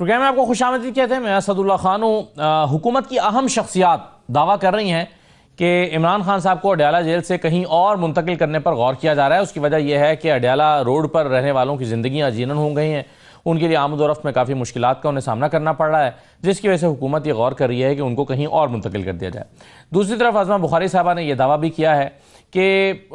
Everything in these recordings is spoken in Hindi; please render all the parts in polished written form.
प्रोग्राम में आपको खुशामदीद कहते हैं। मैं असदुल्ला खान हूँ। हुकूमत की अहम शख्सियात दावा कर रही हैं कि इमरान खान साहब को अडयाला जेल से कहीं और मुंतकिल करने पर गौर किया जा रहा है। उसकी वजह यह है कि अडयाला रोड पर रहने वालों की ज़िंदगियाँ जीनन हो गई हैं। उनके लिए आमद-ओ-रफ्त में काफ़ी मुश्किलात का उन्हें सामना करना पड़ रहा है, जिसकी वजह से हुकूमत ये गौर कर रही है कि उनको कहीं और मुंतकिल कर दिया जाए। दूसरी तरफ आज़मा बुखारी साहबा ने यह दावा भी किया है कि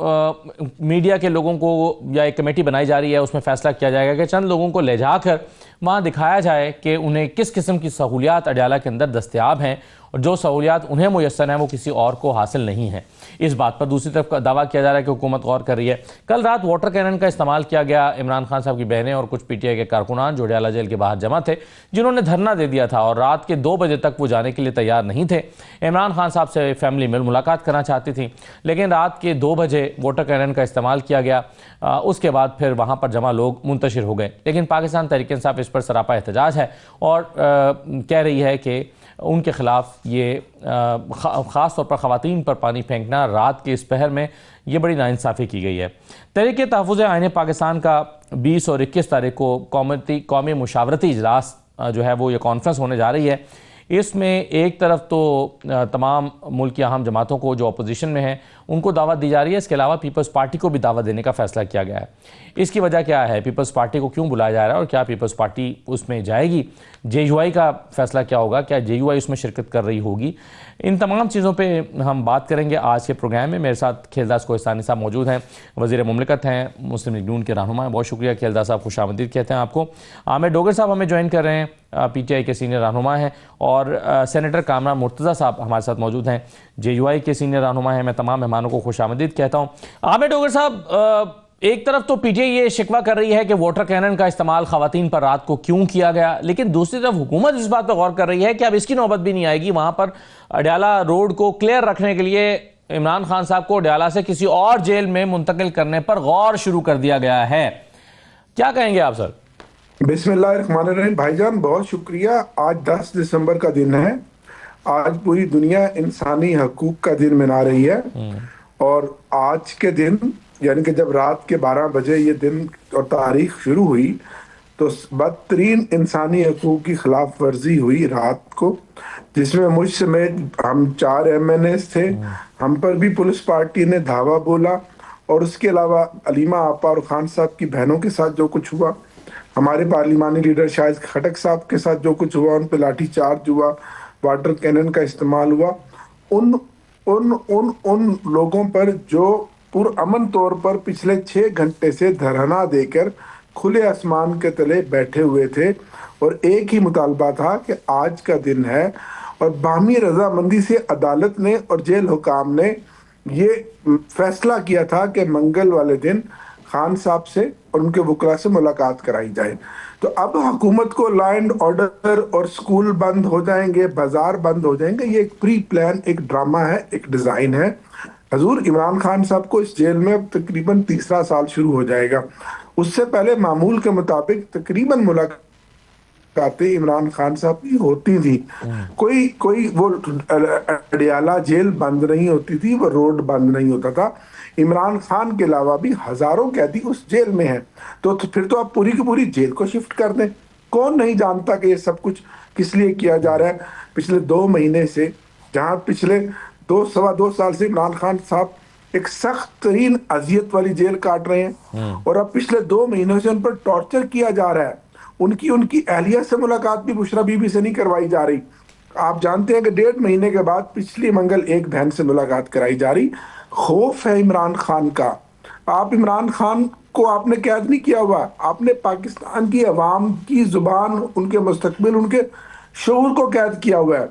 मीडिया के लोगों को या एक कमेटी बनाई जा रही है, उसमें फ़ैसला किया जाएगा कि चंद लोगों को ले जाकर वहाँ दिखाया जाए कि उन्हें किस किस्म की सहूलियात अडयाला के अंदर दस्तयाब हैं और जो सहूलियात उन्हें मुयस्सर हैं वो किसी और को हासिल नहीं है। इस बात पर दूसरी तरफ दावा किया जा रहा है कि हुकूमत गौर कर रही है। कल रात वाटर कैनन का इस्तेमाल किया गया। इमरान खान साहब की बहनें और कुछ पीटीआई के कारकुनान जो अडयाला जेल के बाहर जमा थे, जिन्होंने धरना दे दिया था और रात के 2 बजे तक वो जाने के लिए तैयार नहीं थे। इमरान खान साहब से फैमिली मिल मुलाकात करना चाहती थी, लेकिन रात के 2 बजे वाटर कैनन का इस्तेमाल किया गया। उसके बाद फिर वहाँ पर जमा लोग मुंतशिर हो गए। लेकिन पाकिस्तान तहरीक-ए-इंसाफ इस पर सरापा एहतजाज है और कह रही है कि उनके ख़िलाफ़ ये ख़ास तौर पर ख़वातीन पर पानी फेंकना रात के इस पहर में ये बड़ी नाइंसाफ़ी की गई है। तहरीक तहफ़्फ़ुज़ आईन पाकिस्तान का 20 और 21 तारीख को कौमी मुशावरती इजलास जो है वो ये कॉन्फ्रेंस होने जा रही है। इसमें एक तरफ तो तमाम मुल्क की अहम जमातों को जो अपोजिशन में हैं उनको दावत दी जा रही है। इसके अलावा पीपल्स पार्टी को भी दावत देने का फ़ैसला किया गया है। इसकी वजह क्या है, पीपल्स पार्टी को क्यों बुलाया जा रहा है और क्या पीपल्स पार्टी उसमें जाएगी, JUI का फ़ैसला क्या होगा, क्या JUI उसमें शिरकत कर रही होगी, इन तमाम चीज़ों पे हम बात करेंगे आज के प्रोग्राम में। मेरे साथ खेलदास कोहिस्तानी साहब मौजूद हैं, वज़ीर मुमलिकत हैं, मुस्लिम लीग नून के रहनुमा हैं। बहुत शुक्रिया खेलदास साहब, खुशामदीद कहते हैं आपको। आमिर डोगर साहब हमें ज्वाइन कर रहे हैं, PTI के सीनियर रहनुमा हैं, और सेनेटर कामरान मुर्तज़ा साहब हमारे साथ मौजूद हैं, JUI के सीनियर रहनुमा हैं। मैं तमाम मेहमानों को खुशामदीद कहता हूँ। आमिर डोगर साहब, एक तरफ तो PTI ये शिकवा कर रही है कि वाटर कैनन का इस्तेमाल ख़वातीन पर रात को क्यों किया गया, लेकिन दूसरी तरफ हुकूमत इस बात पर गौर कर रही है कि अब इसकी नौबत भी नहीं आएगी। वहाँ पर अडयाला रोड को क्लियर रखने के लिए इमरान खान साहब को अडयाला से किसी और जेल में मुंतकिल करने पर गौर शुरू कर दिया गया है। क्या कहेंगे आप सर? बिस्मिल्लाहिर्रहमानिर्रहीम। भाईजान बहुत शुक्रिया। आज 10 दिसंबर का दिन है। आज पूरी दुनिया इंसानी हकूक का दिन मना रही है और आज के दिन यानी कि जब रात के 12 बजे ये दिन और तारीख शुरू हुई तो बदतरीन इंसानी हकूक की खिलाफ वर्जी हुई रात को, जिसमें मुझ समेत हम 4 MNAs थे। हम पर भी पुलिस पार्टी ने धावा बोला और उसके अलावा अलीमा आपा और खान साहब की बहनों के साथ जो कुछ हुआ, हमारे पार्लिमानी लीडर शाहिद खटक साहब के साथ जो कुछ हुआ, उन पर लाठी चार्ज हुआ, वाटर कैनन का इस्तेमाल हुआ, उन उन उन उन लोगों पर जो पुरअमन तौर पर पिछले 6 घंटे से धरना देकर खुले आसमान के तले बैठे हुए थे और एक ही मुतालबा था कि आज का दिन है। और बाहमी रजामंदी से अदालत ने और जेल हुकाम ने ये फैसला किया था कि मंगल वाले दिन खान साहब से और उनके वकला से मुलाकात कराई जाए। तो अब हुकूमत को लॉ एंड ऑर्डर और स्कूल बंद हो जाएंगे, बाजार बंद हो जाएंगे, ये एक प्री प्लान, एक ड्रामा है, एक डिज़ाइन है। हजूर इमरान खान साहब को इस जेल में तकरीबन 3रा साल शुरू हो जाएगा। उससे पहले मामूल के मुताबिक तकरीबन मुलाकातें इमरान खान साहब की होती थी। कोई वो अडयाला जेल बंद नहीं होती थी, वो रोड बंद नहीं होता था। इमरान खान के अलावा भी हजारों कैदी उस जेल में हैं। तो फिर तो आप पूरी की पूरी जेल को शिफ्ट कर दें। कौन नहीं जानता कि ये सब कुछ किस लिए किया जा रहा है। पिछले 2 महीने से, जहां पिछले 2-2.25 साल से इमरान खान साहब एक सख्त तरीन अजियत वाली जेल काट रहे हैं और अब पिछले 2 महीनों से उन पर टॉर्चर किया जा रहा है। उनकी अहलिया से मुलाकात भी बुशरा बीबी से नहीं करवाई जा रही। आप जानते हैं कि 1.5 महीने के बाद पिछली मंगल एक बहन से मुलाकात कराई जा रही। खौफ है इमरान खान का। आप इमरान खान को आपने कैद नहीं किया हुआ, आपने पाकिस्तान की अवाम की जुबान, उनके मुस्तकबिल, उनके शऊर को कैद किया हुआ है।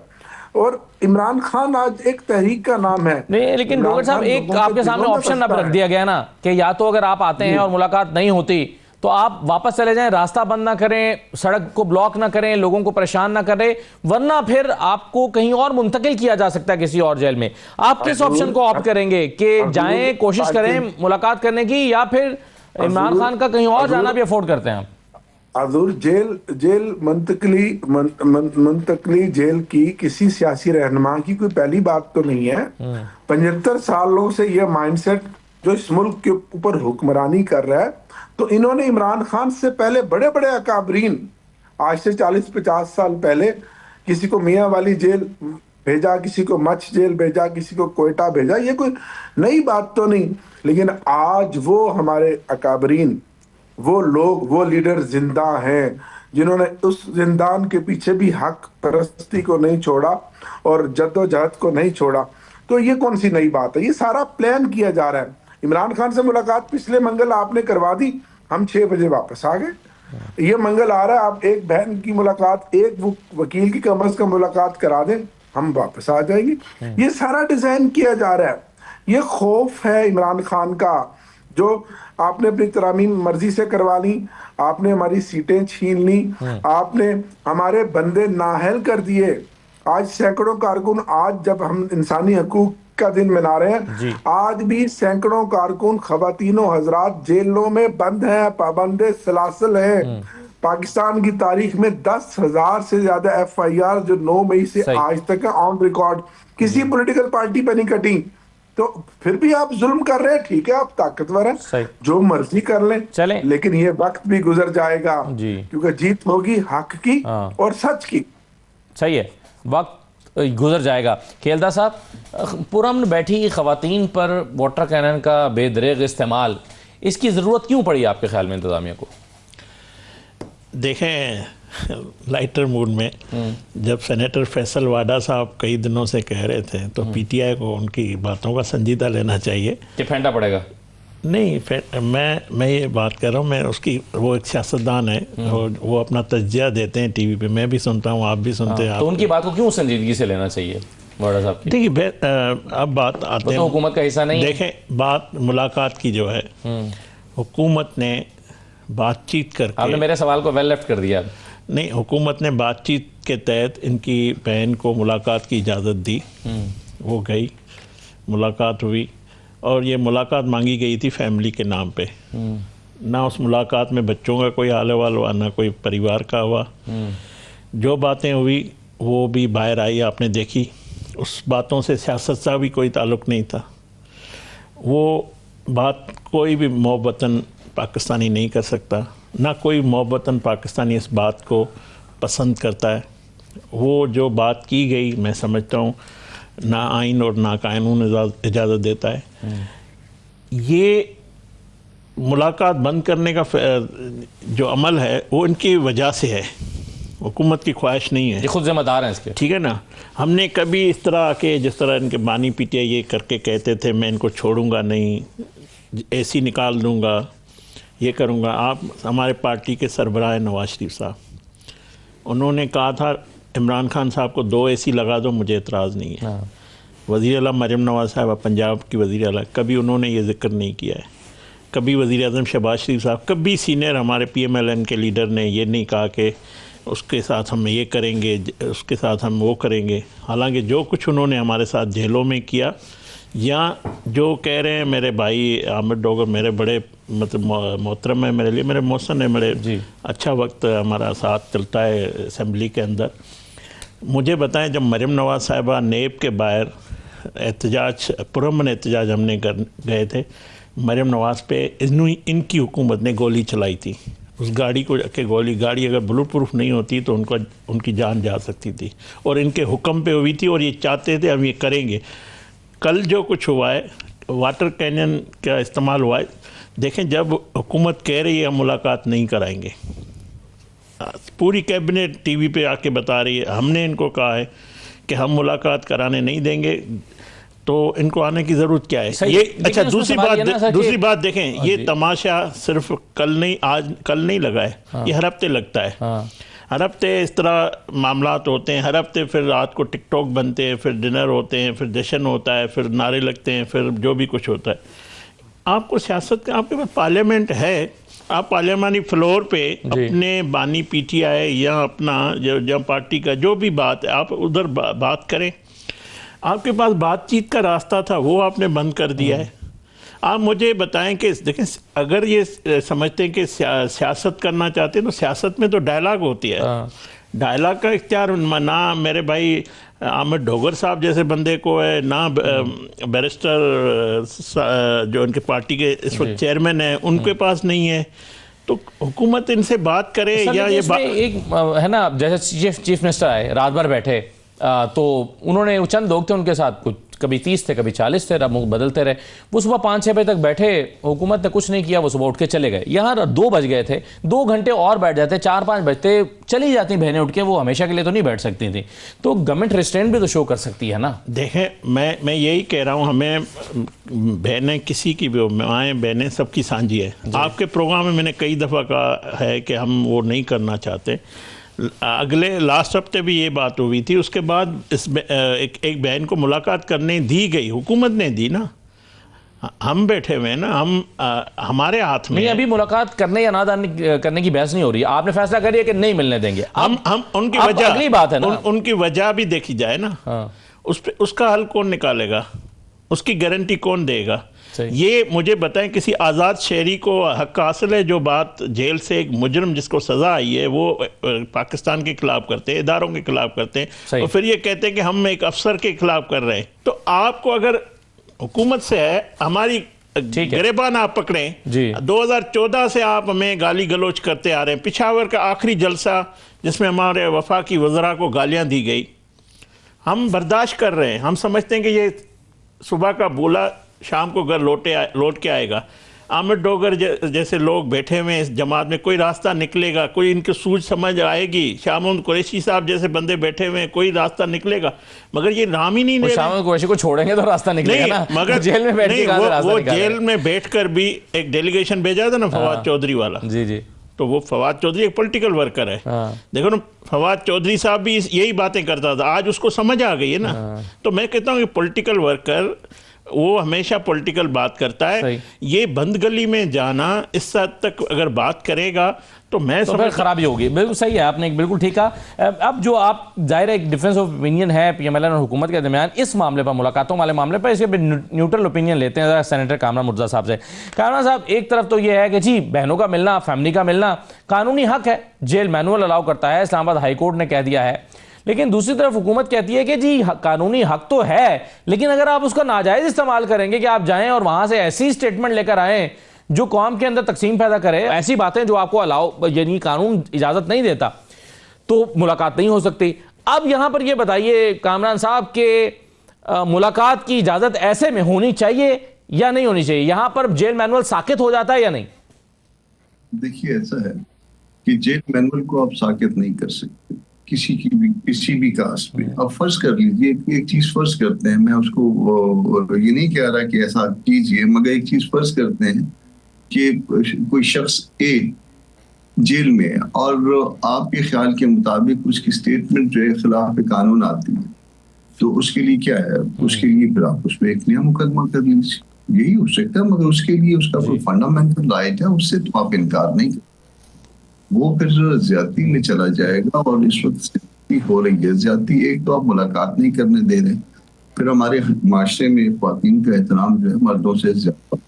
और इमरान खान आज एक तहरीक का नाम है। नहीं, लेकिन डोगर साहब, एक आपके सामने ऑप्शन अब रख दिया गया ना कि या तो अगर आप आते हैं और मुलाकात नहीं होती तो आप वापस चले जाएं, रास्ता बंद ना करें, सड़क को ब्लॉक ना करें, लोगों को परेशान ना करें, वरना फिर आपको कहीं और मुंतकिल किया जा सकता है किसी और जेल में। आप किस ऑप्शन को ऑप्ट करेंगे कि जाएं, कोशिश करें मुलाकात करने की, या फिर इमरान खान का कहीं और जाना भी अफोर्ड करते हैं आप? हजूर जेल मुंतकली जेल की किसी सियासी रहनुमा की कोई पहली बात तो नहीं है। 75 सालों से यह माइंडसेट जो इस मुल्क के ऊपर हुक्मरानी कर रहा है, तो इन्होंने इमरान खान से पहले बड़े बड़े अकाबरीन आज से 40-50 साल पहले किसी को मियाँ वाली जेल भेजा, किसी को मछ जेल भेजा, किसी को कोयटा भेजा, ये कोई नई बात तो नहीं। लेकिन आज वो हमारे अकाबरीन, वो लोग, वो लीडर जिंदा हैं जिन्होंने उस जिंदान के पीछे भी हक परस्ती को नहीं छोड़ा और जद्दोजहद को नहीं छोड़ा। तो ये कौन सी नई बात है? ये सारा प्लान किया जा रहा है। इमरान खान से मुलाकात पिछले मंगल आपने करवा दी, हम 6 बजे वापस आ गए। ये मंगल आ रहा है, आप एक बहन की मुलाकात, एक वकील की कम अज कम मुलाकात करा दें, हम वापस आ जाएंगे। ये सारा डिजाइन किया जा रहा है। ये खौफ है इमरान खान का, जो आपने अपनी तरामीम मर्जी से करवा ली, आपने हमारी सीटें छीन ली, आपने हमारे बंदे नाअहल कर दिए। आज सैकड़ों कारकुन, आज जब हम इंसानी हकूक का दिन मना रहे हैं, आज भी सैकड़ों कारकुन, खवातीनों हजरात जेलों में बंद हैं, पाबंदे सलासल हैं। पाकिस्तान की तारीख में 10,000 से ज्यादा FIR जो 9 मई से आज तक ऑन रिकॉर्ड, किसी पॉलिटिकल पार्टी पे नहीं कटी। तो फिर भी आप जुल्म कर रहे हैं, ठीक है, आप ताकतवर हैं, जो मर्जी कर लें, चलें, लेकिन ये वक्त भी गुजर जाएगा क्योंकि जीत होगी हक की और सच की। सही है, वक्त गुजर जाएगा। खेलदा साहब, पुरअमन बैठी खवातीन पर वाटर कैनन का बेदरेग इस्तेमाल, इसकी ज़रूरत क्यों पड़ी आपके ख्याल में इंतज़ामिया को? देखें, लाइटर मूड में जब सेनेटर फैसल वाडा साहब कई दिनों से कह रहे थे, तो PTI को उनकी बातों का संजीदा लेना चाहिए कि फेंटा पड़ेगा। नहीं, मैं ये बात कर रहा हूँ, मैं उसकी, वो एक सियासतदान है और वो अपना तज्जिया देते हैं टीवी पे, मैं भी सुनता हूँ, आप भी सुनते हैं। तो उनकी बात को क्यों संजीदगी से लेना चाहिए वाडा साहब की? देखिए, अब बात आते हैं, हुकूमत का हिस्सा नहीं। देखें, बात मुलाकात की जो है, हुकूमत ने बातचीत करके, आपने मेरे सवाल को वेल लेफ्ट कर दिया। नहीं, हुकूमत ने बातचीत के तहत इनकी बहन को मुलाकात की इजाज़त दी, वो गई, मुलाकात हुई, और ये मुलाकात मांगी गई थी फैमिली के नाम पे। ना उस मुलाकात में बच्चों का कोई हाल वाल हुआ, ना कोई परिवार का हुआ। जो बातें हुई वो भी बाहर आई, आपने देखी। उस बातों से सियासत का भी कोई ताल्लुक़ नहीं था। वो बात कोई भी मोहब्बतन पाकिस्तानी नहीं कर सकता, ना कोई मोहब्बतन पाकिस्तानी इस बात को पसंद करता है। वो जो बात की गई, मैं समझता हूँ ना आइन और ना कानून इजाज़त देता है। ये मुलाकात बंद करने का जो अमल है वो इनकी वजह से है, हुकूमत की ख्वाहिश नहीं है। ये खुद जिम्मेदार हैं इसके, ठीक है ना। हमने कभी इस तरह के, जिस तरह इनके बानी PTI ये करके कहते थे, मैं इनको छोड़ूंगा नहीं, AC निकाल दूंगा, ये करूंगा। आप हमारे पार्टी के सरबराह नवाज शरीफ साहब, उन्होंने कहा था इमरान खान साहब को 2 AC लगा दो, मुझे एतराज़ नहीं है। वज़ीर आला मरियम नवाज़ साहब, पंजाब की वज़ीर आला, कभी उन्होंने ये जिक्र नहीं किया है। कभी वज़ीर आज़म शहबाज शरीफ साहब, कभी सीनियर हमारे PMLN के लीडर ने ये नहीं कहा कि उसके साथ हम ये करेंगे, उसके साथ हम वो करेंगे। हालांकि जो कुछ उन्होंने हमारे साथ जेलों में किया, या जो कह रहे हैं मेरे भाई आमिर डोगर, मेरे बड़े मतलब मोहतरम है मेरे लिए, मेरे मोहसन है, मेरे अच्छा वक्त हमारा साथ चलता है असेंबली के अंदर। मुझे बताएं, जब मरियम नवाज़ साहिबा नेब के बाहर एहतजाज, पुरअमन एहतजाज हमने गए थे, मरियम नवाज़ पे इनकी हुकूमत ने गोली चलाई थी। उस गाड़ी को के गाड़ी अगर बुलेट प्रूफ नहीं होती तो उनकी जान जा सकती थी, और इनके हुक्म पे हुई थी, और ये चाहते थे हम ये करेंगे। कल जो कुछ हुआ है, वाटर कैनन का इस्तेमाल हुआ है, देखें, जब हुकूमत कह रही है हम मुलाकात नहीं कराएंगे, पूरी कैबिनेट टीवी पे आके बता रही है, हमने इनको कहा है कि हम मुलाकात कराने नहीं देंगे, तो इनको आने की ज़रूरत क्या है? ये अच्छा, दूसरी बात देखें, ये तमाशा सिर्फ कल नहीं लगा है, ये हर हफ्ते लगता है। हर हफ्ते इस तरह मामलात होते हैं, हर हफ्ते फिर रात को टिकटॉक बनते हैं, फिर डिनर होते हैं, फिर जश्न होता है, फिर नारे लगते हैं, फिर जो भी कुछ होता है। आपको सियासत का, आपके पास पार्लियामेंट है, आप पार्लियामानी फ्लोर पे अपने बानी PTI या अपना जो पार्टी का जो भी बात है, आप उधर बात करें। आपके पास बातचीत का रास्ता था, वो आपने बंद कर दिया है। आप मुझे बताएं कि देखें, अगर ये समझते हैं कि सियासत करना चाहते हैं, तो सियासत में तो डायलॉग होती है। डायलॉग का इख्तियार ना मेरे भाई आमिर डोगर साहब जैसे बंदे को है, ना बैरिस्टर जो उनके पार्टी के इस वक्त चेयरमैन है, उनके पास नहीं है, तो हुकूमत इनसे बात करे या ये एक है ना, जैसे चीफ मिनिस्टर आए, रात भर बैठे, तो उन्होंने चंद लोग थे उनके साथ, कुछ कभी 30 थे कभी 40 थे, अब बदलते रहे, वो सुबह 5-6 बजे तक बैठे, हुकूमत ने कुछ नहीं किया, वो सुबह उठ के चले गए। यहाँ 2 बज गए थे, 2 घंटे और बैठ जाते, 4-5 बजते चली जाती बहनें उठ के, वो हमेशा के लिए तो नहीं बैठ सकती थी। तो गवर्नमेंट रिस्ट्रेंट भी तो शो कर सकती है ना। देखें, मैं यही कह रहा हूँ, हमें बहनें किसी की भी, माएँ बहनें सबकी सांझी है। आपके प्रोग्राम में मैंने कई दफ़ा कहा है कि हम वो नहीं करना चाहते। अगले लास्ट हफ्ते भी ये बात हुई थी, उसके बाद एक बहन को मुलाकात करने दी गई, हुकूमत ने दी ना, हम बैठे हुए हैं ना, हमारे हाथ में नहीं। अभी मुलाकात करने या ना करने की बहस नहीं हो रही, आपने फैसला करिए कि नहीं मिलने देंगे। हम उनकी वजह, अगली बात है ना, उनकी वजह भी देखी जाए ना। हाँ। उसका हल कौन निकालेगा, उसकी गारंटी कौन देगा? ये मुझे बताएं, किसी आज़ाद शहरी को हक हासिल है जो बात जेल से एक मुजरिम जिसको सज़ा आई है वो पाकिस्तान के खिलाफ करते हैं, इदारों के खिलाफ करते हैं, और फिर ये कहते हैं कि हम एक अफसर के खिलाफ कर रहे हैं। तो आपको अगर हुकूमत से है, हमारी गिरबान आप पकड़ें, 2014 से आप हमें गाली गलोच करते आ रहे हैं। पिशावर का आखिरी जलसा जिसमें हमारे वफाकी वज़रा को गालियाँ दी गई, हम बर्दाश्त कर रहे हैं। हम समझते हैं कि ये सुबह का बोला शाम को घर लौट के आएगा। आमिर डोगर जैसे लोग बैठे हुए हैं इस जमात में, कोई रास्ता निकलेगा, कोई इनकी सूझ समझ आएगी। शामुन कुरैशी साहब जैसे बंदे बैठे हुए हैं, कोई रास्ता निकलेगा, मगर ये नाम ही नहीं ले रहे। शामुन कुरैशी को छोड़ेंगे तो रास्ता निकलेगा ना, मगर जेल में बैठ के वो जेल में बैठकर भी एक डेलीगेशन भेजा था ना, फवाद चौधरी वाला। जी। तो वो फवाद चौधरी एक पॉलिटिकल वर्कर है। देखो ना, फवाद चौधरी साहब भी यही बातें करता था, आज उसको समझ आ गई है ना। तो मैं कहता हूँ कि पॉलिटिकल वर्कर वो हमेशा पॉलिटिकल बात करता है। ये बंद गली में जाना इस हद तक अगर बात करेगा तो मैं तो फिर खराबी होगी। बिल्कुल सही है, आपने बिल्कुल ठीक कहा। अब जो आप जाहिर है एक डिफरेंस ऑफ ओपिनियन है पीएमएल और हुकूमत के दरमियान इस मामले पर, मुलाकातों वाले मामले पर, इसके न्यूट्रल ओपिनियन लेते हैं सेनेटर कामरान मुर्तज़ा साहब से। कामरान साहब, एक तरफ तो ये है कि जी बहनों का मिलना, फैमिली का मिलना कानूनी हक है, जेल मैनुअल अलाउ करता है, इस्लामाबाद हाई कोर्ट ने कह दिया है। लेकिन दूसरी तरफ हुकूमत कहती है कि जी कानूनी हक तो है, लेकिन अगर आप उसका नाजायज इस्तेमाल करेंगे कि आप जाएं और वहां से ऐसी स्टेटमेंट लेकर आए जो कौम के अंदर तकसीम पैदा करे, ऐसी बातें जो आपको अलाउ, यानी कानून इजाजत नहीं देता, तो मुलाकात नहीं हो सकती। अब यहां पर यह बताइए कामरान साहब के मुलाकात की इजाजत ऐसे में होनी चाहिए या नहीं होनी चाहिए? यहां पर जेल मैनुअल साकित हो जाता है या नहीं? देखिए, ऐसा है कि जेल मैनुअल को आप साकित नहीं कर सकते किसी भी कास्ट में। अब फर्ज कर लीजिए, एक चीज फर्ज करते हैं, मैं उसको ये नहीं कह रहा कि ऐसा कीजिए, मगर एक चीज फर्ज करते हैं कि कोई शख्स ए जेल में है और आपके ख्याल के मुताबिक उसकी स्टेटमेंट जो है खिलाफ कानून आती है, तो उसके लिए क्या है? उसके लिए फिर आप उस पर एक नया मुकदमा कर लीजिए, यही हो सकता है। मगर उसके लिए उसका कोई फंडामेंटल राइट है, उससे तो आप इनकार नहीं कर, वो फिर ज्यादती में चला जाएगा। और इस वक्त ज्यादती हो रही है। ज्यादती, एक तो आप मुलाकात नहीं करने दे रहे, फिर हमारे माशरे में ख्वातीन का एहतराम जो है मर्दों से ज्यादा,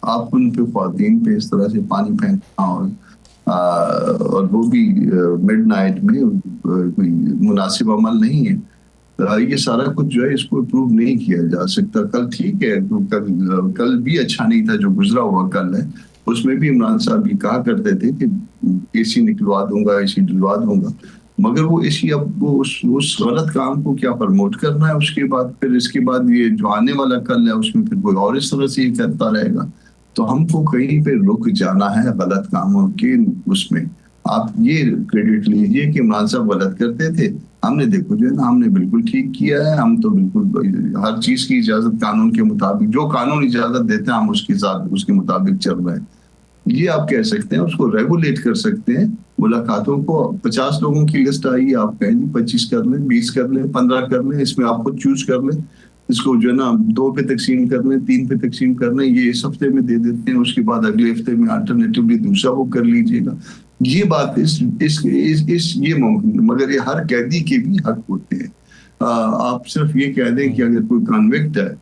आप उन पे ख्वातीन पे इस तरह से पानी फेंकना और वो भी मिडनाइट में कोई मुनासिब अमल नहीं है। ये सारा कुछ जो है इसको अप्रूव नहीं किया जा सकता। कल ठीक है, कल भी अच्छा नहीं था जो गुजरा हुआ कल है, उसमें भी इमरान साहब ये कहा करते थे कि एसी निकलवा दूंगा, एसी दिलवा दूंगा, मगर वो एसी अब वो उस गलत काम को क्या प्रमोट करना है। उसके बाद फिर इसके बाद ये जो आने वाला कल है उसमें फिर कोई और इस तरह से ये करता रहेगा। तो हमको कहीं पे रुक जाना है गलत कामों के उसमें। आप ये क्रेडिट लीजिए कि इमरान साहब गलत करते थे, हमने देखो जो है ना, हमने बिल्कुल ठीक किया है। हम तो बिल्कुल हर चीज की इजाजत कानून के मुताबिक, जो कानून इजाजत देते हैं हम उसके मुताबिक चल रहे हैं। ये आप कह सकते हैं, उसको रेगुलेट कर सकते हैं। मुलाकातों को 50 लोगों की लिस्ट आई है, आप कहें 25 कर लें, 20 कर लें, 15 कर लें, इसमें आप खुद चूज कर लें। इसको जो है ना 2 पे तकसीम कर लें, 3 पे तकसीम कर लें, ये इस हफ्ते में दे देते हैं, उसके बाद अगले हफ्ते में अल्टरनेटिवली दूसरा वो कर लीजिएगा। ये बात इस ये मुमकिन, मगर ये हर कैदी के भी हक होते हैं। आप सिर्फ ये कह दें कि अगर कोई कन्विक्ट है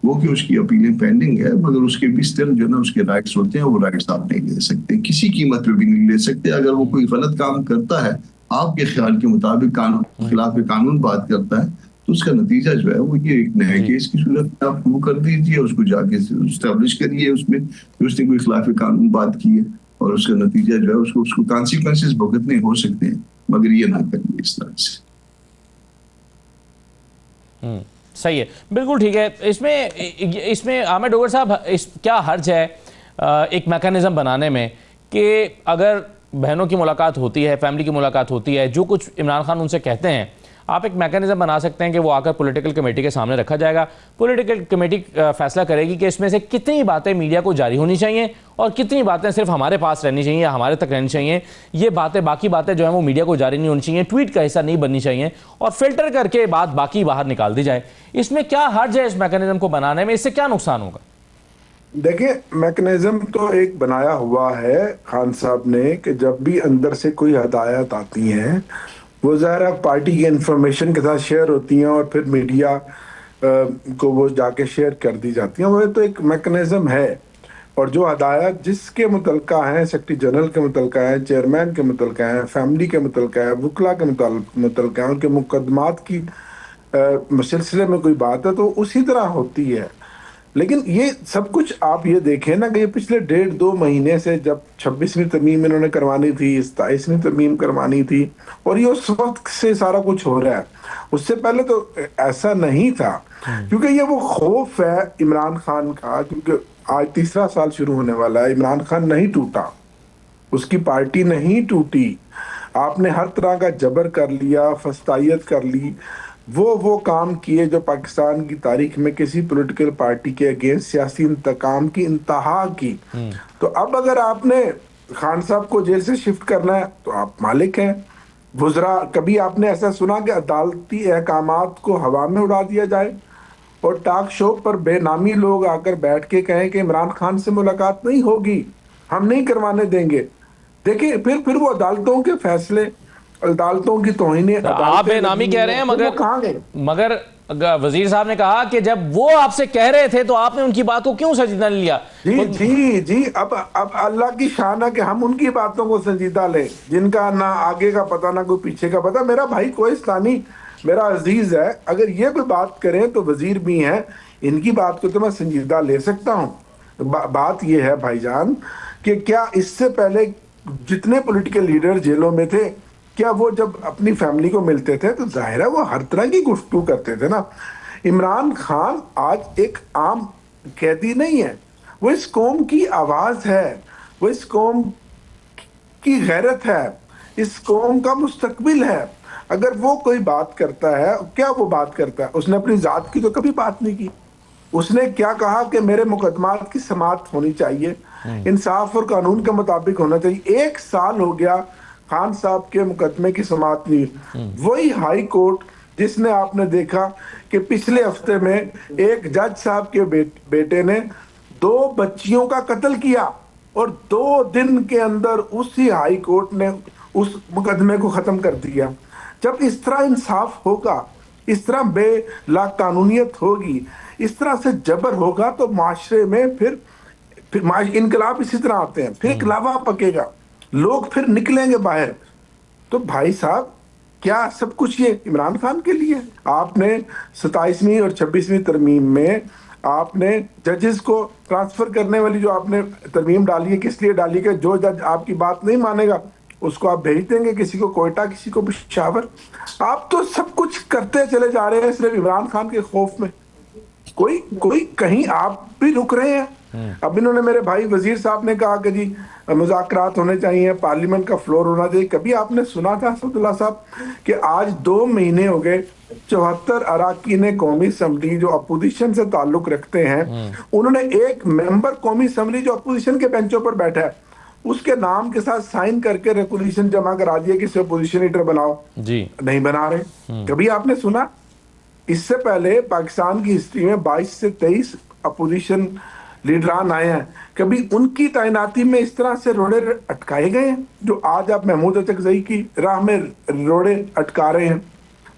वो कि उसकी अपीलें पेंडिंग है, मगर उसके भी स्टिल जो ना उसके राइट्स होते हैं, वो राइट्स आप नहीं ले सकते, किसी कीमत पे भी नहीं ले सकते। अगर वो कोई गलत काम करता है, आपके ख्याल के मुताबिक कानून खिलाफ कानून बात करता है, तो उसका नतीजा जो है वो ये एक नए केस की सूरत में आप वो कर दीजिए, उसको जाके स्टैब्लिश करिए उसमें कि उसने कोई खिलाफ कानून बात की है, और उसका नतीजा जो है उसको कॉन्सिक्वेंसेस भुगतने हो सकते हैं, मगर ये ना करें इस तरह से। सही है, बिल्कुल ठीक है। इसमें आमिर डोगर साहब, क्या हर्ज है एक मैकेनिज्म बनाने में कि अगर बहनों की मुलाकात होती है, फैमिली की मुलाकात होती है, जो कुछ इमरान खान उनसे कहते हैं, आप एक मैकेनिज्म बना सकते हैं कि वो आकर पॉलिटिकल कमेटी के सामने रखा जाएगा। पॉलिटिकल कमेटी फैसला करेगी कि इसमें से कितनी बातें मीडिया को जारी होनी चाहिए और कितनी बातें सिर्फ हमारे पास रहनी चाहिए या हमारे तक रहनी चाहिए। ये बातें, बाकी बातें जो है वो मीडिया को जारी नहीं होनी चाहिए, ट्वीट का हिस्सा नहीं बननी चाहिए, और फिल्टर करके बात बाकी बाहर निकाल दी जाए। इसमें क्या हर्ज है इस मैकेनिज्म को बनाने में? इससे क्या नुकसान होगा? देखिए, मैकेनिज्म तो एक बनाया हुआ है खान साहब ने कि जब भी अंदर से कोई हदायत आती हैं वो ज़ाहिर पार्टी की इंफॉर्मेशन के साथ शेयर होती हैं और फिर मीडिया को वो जाके शेयर कर दी जाती हैं। वो तो एक मैकेनिज्म है, और जो हदायत जिसके मुतलका हैं, सेक्रेटरी जनरल के मुतलका है, चेयरमैन के मुतलका है, फैमिली के मुतलका है, वकला के मुतलका है, उनके मुकदमात की सिलसिले में कोई बात है तो उसी तरह होती है। लेकिन ये सब कुछ आप ये देखें ना कि ये पिछले 1.5-2 महीने से, जब 26वीं तरमीम इन्होंने करवानी थी, 27वीं तरमीम करवानी थी, और ये उस वक्त से सारा कुछ हो रहा है। उससे पहले तो ऐसा नहीं था, क्योंकि ये वो खौफ है इमरान खान का, क्योंकि आज 3रा साल शुरू होने वाला है। इमरान खान नहीं टूटा, उसकी पार्टी नहीं टूटी, आपने हर तरह का जबर कर लिया, फस्तायत कर ली, वो काम किए जो पाकिस्तान की तारीख में किसी पॉलिटिकल पार्टी के अगेंस्ट सियासी इंतकाम की इंतहा की। तो अब अगर आपने खान साहब को जेल से शिफ्ट करना है तो आप मालिक हैं। वुज़रा, कभी आपने ऐसा सुना कि अदालती अहकामात को हवा में उड़ा दिया जाए और टॉक शो पर बेनामी लोग आकर बैठ के कहें कि इमरान खान से मुलाकात नहीं होगी, हम नहीं करवाने देंगे? देखिए, फिर वो अदालतों के फैसले, अदालतों की तौहीन, आप बेनामी कह रहे हैं, मगर वजीर साहब ने कहा कि जब वो आपसे कह रहे थे तो आपने उनकी बात को क्यों संजीदा नहीं लिया? जी, अब अल्लाह की शान है कि हम उनकी बातों को संजीदा लें, जिनका ना आगे का पता ना कोई पीछे का पता। मेरा भाई कोहिस्तानी मेरा अजीज है, अगर ये कोई बात करें तो वजीर भी हैं, इनकी बात को तो मैं संजीदा ले सकता हूँ। बात ये है भाईजान कि क्या इससे पहले जितने पॉलिटिकल लीडर जेलों में थे, क्या वो जब अपनी फैमिली को मिलते थे तो जाहिर है वो हर तरह की गुफ्तगू करते थे ना। इमरान खान आज एक आम कैदी नहीं है, वो इस कौम की आवाज है, वो इस कौम की गैरत है, इस कौम का मुस्तकबिल है। अगर वो कोई बात करता है, क्या वो बात करता है? उसने अपनी जात की तो कभी बात नहीं की। उसने क्या कहा कि मेरे मुकदमात की समाअत होनी चाहिए, इंसाफ और कानून के मुताबिक होना चाहिए। 1 साल हो गया खान साहब के मुकदमे की समाअत नहीं। वही हाई कोर्ट जिसने आपने देखा कि पिछले हफ्ते में एक जज साहब के बेटे ने 2 बच्चियों का कत्ल किया और 2 दिन के अंदर उसी हाई कोर्ट ने उस मुकदमे को खत्म कर दिया। जब इस तरह इंसाफ होगा, इस तरह बेलाक कानूनियत होगी, इस तरह से जबर होगा तो माशरे में फिर इनकलाब इसी तरह आते हैं, फिर एक लावा पकेगा, लोग फिर निकलेंगे बाहर। तो भाई साहब, क्या सब कुछ ये इमरान खान के लिए? आपने 27वीं और 26वीं तरमीम में आपने जजेस को ट्रांसफर करने वाली जो आपने तरमीम डाली है, किस लिए डाली है? जो जज आपकी बात नहीं मानेगा उसको आप भेज देंगे, किसी को कोयटा, किसी को पेशावर। आप तो सब कुछ करते चले जा रहे हैं सिर्फ इमरान खान के खौफ में। कोई कहीं आप भी रुक रहे हैं? अब इन्होंने, मेरे भाई वजीर साहब ने कहा कि जी मुज़ाकरात होने चाहिए, पार्लियामेंट का फ्लोर होना चाहिए। कभी आपने सुना था असदुल्ला साहब कि आज 2 महीने हो गए 74 अराकीन कौमी असम्बली जो अपोजिशन से ताल्लुक रखते हैं, उन्होंने एक मेंबर कौमी असम्बली जो अपोजिशन के बेंचों पर बैठा है उसके नाम के साथ साइन करके रेजोल्यूशन जमा करा दिए कि इसे अपोजिशन लीडर बनाओ जी, नहीं बना रहे। कभी आपने सुना? इससे पहले पाकिस्तान की हिस्ट्री में 22 से 23 अपोजिशन लीडरान आए हैं, कभी उनकी तैनाती में इस तरह से रोड़े अटकाए गए हैं जो आज आप महमूद अचकजई की राह में रोड़े अटका रहे हैं?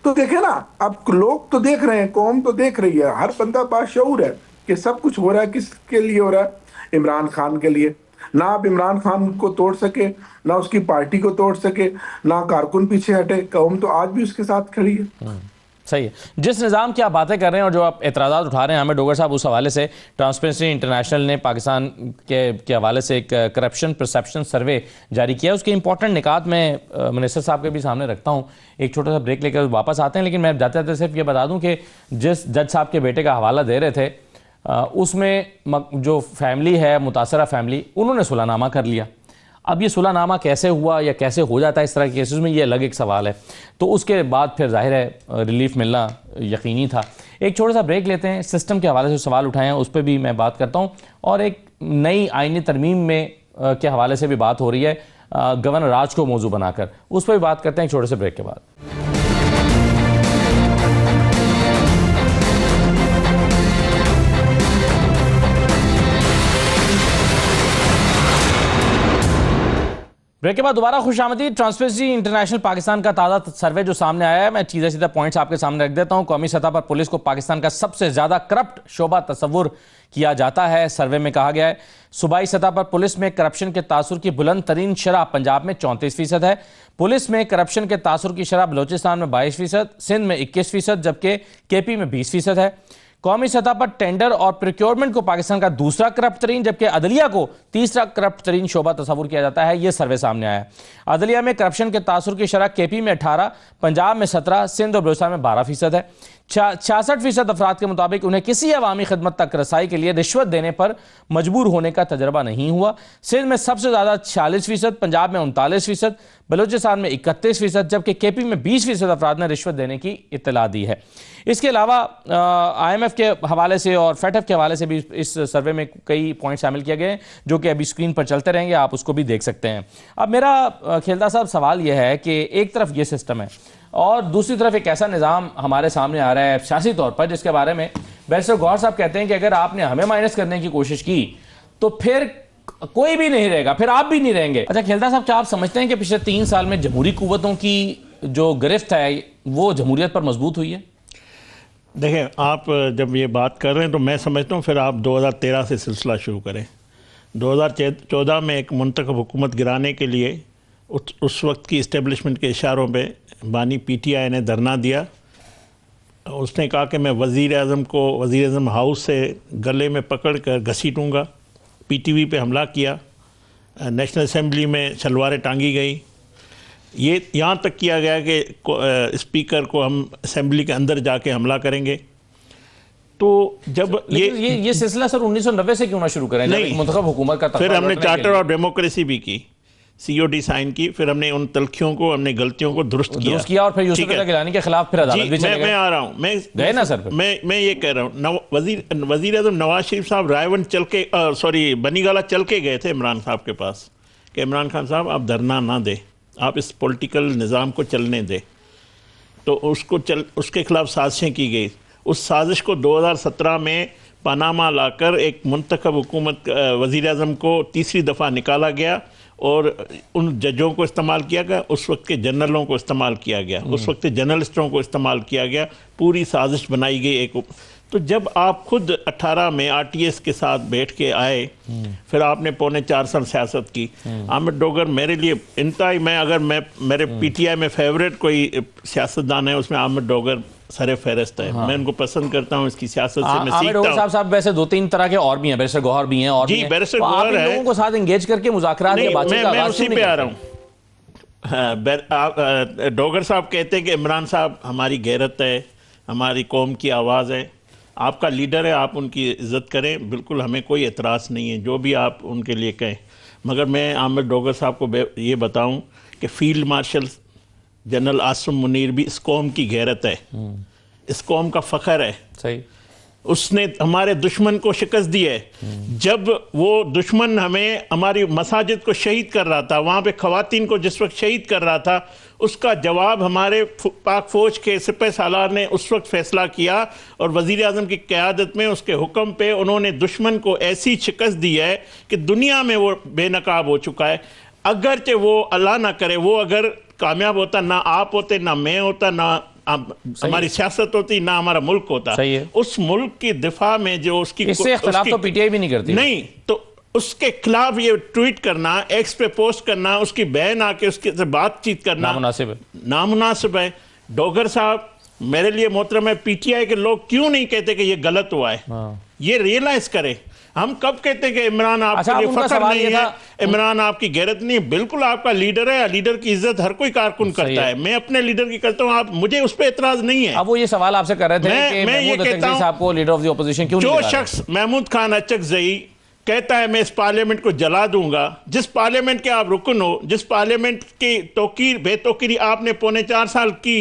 तो देखे ना, अब लोग तो देख रहे हैं, कौम तो देख रही है, हर बंदा बाशऊर है कि सब कुछ हो रहा है किसके लिए हो रहा है? इमरान खान के लिए। ना आप इमरान खान को तोड़ सके, ना उसकी पार्टी को तोड़ सके, ना कारकुन पीछे हटे, कौम तो आज भी उसके साथ खड़ी है। सही है। जिस निज़ाम की आप बातें कर रहे हैं और जो आप एतराज़ात उठा रहे हैं आमिर डोगर साहब, उस हवाले से ट्रांसपेरेंसी इंटरनेशनल ने पाकिस्तान के हवाले से एक करप्शन परसेप्शन सर्वे जारी किया है। उसके इंपॉर्टेंट निकात मैं मिनिस्टर साहब के भी सामने रखता हूँ। एक छोटा सा ब्रेक लेकर वापस आते हैं, लेकिन मैं जाते जाते सिर्फ ये बता दूँ कि जिस जज साहब के बेटे का हवाला दे रहे थे उसमें जो फैमिली है, मुतासरा फैमिली, उन्होंने सुलहनामा कर लिया। अब ये सुलहनामा कैसे हुआ या कैसे हो जाता है इस तरह के केसेस में, ये अलग एक सवाल है। तो उसके बाद फिर जाहिर है रिलीफ मिलना यकीनी था। एक छोटा सा ब्रेक लेते हैं, सिस्टम के हवाले से सवाल उठाए हैं उस पर भी मैं बात करता हूँ, और एक नई आईनी तरमीम में के हवाले से भी बात हो रही है गवर्नर राज को मौजू बनाकर, उस पर भी बात करते हैं एक छोटे से ब्रेक के बाद। ब्रेक के बाद दोबारा खुशामदीद। ट्रांसपेरेंसी इंटरनेशनल पाकिस्तान का ताज़ा सर्वे जो सामने आया है, मैं सीधा पॉइंट्स आपके सामने रख देता हूं। कौमी सतह पर पुलिस को पाकिस्तान का सबसे ज़्यादा करप्ट शोबा तस्वुर किया जाता है। सर्वे में कहा गया है सूबाई सतह पर पुलिस में करप्शन के तासुर की बुलंद तरीन शरह पंजाब में 34% है। पुलिस में करप्शन के तासुर की शरह बलोचिस्तान में 22%, सिंध में 21%, जबकि केपी में 20% है। कौमी सतह पर टेंडर और प्रोक्योरमेंट को पाकिस्तान का दूसरा करप्ट तरीन, जबकि अदलिया को तीसरा करप्ट तरीन शोबा तस्वुर किया जाता है। यह सर्वे सामने आया है। अदलिया में करप्शन के तासुर की शरह केपी में 18, पंजाब में 17, सिंध और बलूचिस्तान में 12% है। 66% अफराद के मुताबिक उन्हें किसी अवामी खिदमत तक रसाई के लिए रिश्वत देने पर मजबूर होने का तजर्बा नहीं हुआ। सिंध में सबसे ज़्यादा 46%, पंजाब में 39%, बलूचिस्तान में 31%, जबकि केपी में 20% अफराद ने रिश्वत देने की इत्तला दी है। इसके अलावा IMF के हवाले से और FATF के हवाले से भी इस सर्वे में कई पॉइंट शामिल किए गए हैं, जो कि अभी स्क्रीन पर चलते रहेंगे, आप उसको भी देख सकते हैं। अब मेरा खेलदा साहब सवाल यह है कि एक तरफ ये सिस्टम है और दूसरी तरफ एक ऐसा निज़ाम हमारे सामने आ रहा है सियासी तौर पर, जिसके बारे में बैरिस्टर गौहर साहब कहते हैं कि अगर आपने हमें माइनस करने की कोशिश की तो फिर कोई भी नहीं रहेगा, फिर आप भी नहीं रहेंगे। अच्छा खेलदा साहब, क्या आप समझते हैं कि पिछले 3 साल में जमहूरी कुव्वतों की जो गिरफ्त है वो जमहूरियत पर मजबूत हुई है? देखें, आप जब ये बात कर रहे हैं तो मैं समझता हूँ फिर आप 2013 से सिलसिला शुरू करें। 2014 में एक मुंतखब हुकूमत गिराने के लिए उस वक्त की इस्टेब्लिशमेंट के इशारों पे बानी PTI ने धरना दिया। उसने कहा कि मैं वज़ीर आज़म को वज़ीर आज़म हाउस से गले में पकड़ कर घसीटूँगा। PTV पे हमला किया, नेशनल असेंबली में शलवारें टांगी गई। ये यहाँ तक किया गया कि स्पीकर को हम असेंबली के अंदर जाके हमला करेंगे। तो जब ये सिलसिला सर 1990 से क्यों ना शुरू करें? नहीं, मुंतखब हुकूमत का फिर हमने चार्टर ऑफ डेमोक्रेसी भी की, COD साइन की, फिर हमने उन तलखियों को, हमने गलतियों को दुरुस्त किया और फिर यूसुफ रज़ा गिलानी के खिलाफ फिर अदालत भी चले गए। मैं आ रहा हूँ, मैं गए ना सर। मैं ये कह रहा हूँ, वज़ीर आज़म नवाज शरीफ साहब रायवन बनीगाला चल के गए थे इमरान साहब के पास कि इमरान खान साहब आप धरना ना दें, आप इस पॉलिटिकल निज़ाम को चलने दें। तो उसके खिलाफ साजिशें की गई। उस साजिश को 2017 में पनामा लाकर एक मुंतखब हुकूमत वज़ीर आज़म को तीसरी दफ़ा निकाला गया और उन जजों को इस्तेमाल किया गया, उस वक्त के जनरलों को इस्तेमाल किया गया, उस वक्त के जर्नलिस्टों को इस्तेमाल किया गया, पूरी साजिश बनाई गई एक। तो जब आप खुद 18 में RTS के साथ बैठ के आए, फिर आपने 4.25 साल सियासत की। आमिर डोगर मेरे लिए इंतहाई, मेरे PTI में फेवरेट कोई सियासतदान है, उसमें आमिर डोगर सरे फहरिस्त है। मैं उनको पसंद करता हूँ, इसकी सियासत से मैं सीखता हूँ। साहब वैसे 2-3 तरह के और भी हैं, बैरिस्टर गौहर भी हैं और जी, बैरिस्टर गौहर है, लोगों को साथ एंगेज करके मुज़ाकरात या बातचीत का मैं उसी पे आ रहा हूँ। डोगर साहब कहते हैं कि इमरान साहब हमारी गैरत है, हमारी कौम की आवाज़ है, आपका लीडर है, आप उनकी इज़्ज़त करें, बिल्कुल हमें कोई एतराज़ नहीं है जो भी आप उनके लिए कहें। मगर मैं आमिर डोगर साहब को ये बताऊं कि field marshal general Asim Munir भी इस कौम की गैरत है, इस कौम का फ़ख्र है। सही, उसने हमारे दुश्मन को शिकस्त दी है। जब वो दुश्मन हमारी मसाजिद को शहीद कर रहा था, वहाँ पे ख़वातीन को जिस वक्त शहीद कर रहा था, उसका जवाब हमारे पाक फ़ौज के सिपह सालार ने उस वक्त फ़ैसला किया और वज़ीर आज़म की क़यादत में उसके हुक्म पे उन्होंने दुश्मन को ऐसी शिकस्त दी है कि दुनिया में वो बेनकाब हो चुका है। अगरचे वो अल्लाह ना करे, वो अगर कामयाब होता, ना आप होते, ना मैं होता, ना हमारी सियासत होती, ना हमारा मुल्क होता। उस मुल्क की दिफा में जो उसकी इख्तिलाफ तो PTI भी नहीं करती। नहीं, तो उसके खिलाफ ये ट्वीट करना, एक्स पे पोस्ट करना, उसकी बहन आके उसके से बातचीत करना नामुनासिब है। डोगर साहब मेरे लिए मोहतरम है, पीटीआई के लोग क्यों नहीं कहते कि ये गलत हुआ है? ये रियलाइज करें। हम कब कहते हैं कि इमरान आपके लिए फख्र नहीं है, इमरान आपकी गैरत नहीं, बिल्कुल आपका लीडर है, लीडर की इज्जत हर कोई कारकुन करता है, मैं अपने लीडर की करता हूं, आप मुझे उस पर एतराज नहीं है। अब वो ये सवाल आपसे कर रहे थे कि मैं ये कहता हूं आपको लीडर ऑफ द ऑपोजिशन क्यों जो शख्स महमूद खान अचकजई कहता है मैं इस पार्लियामेंट को जला दूंगा, जिस पार्लियामेंट के आप रुकन हो, जिस पार्लियामेंट की तौकीर बेतौकीरी आपने 4.25 साल की,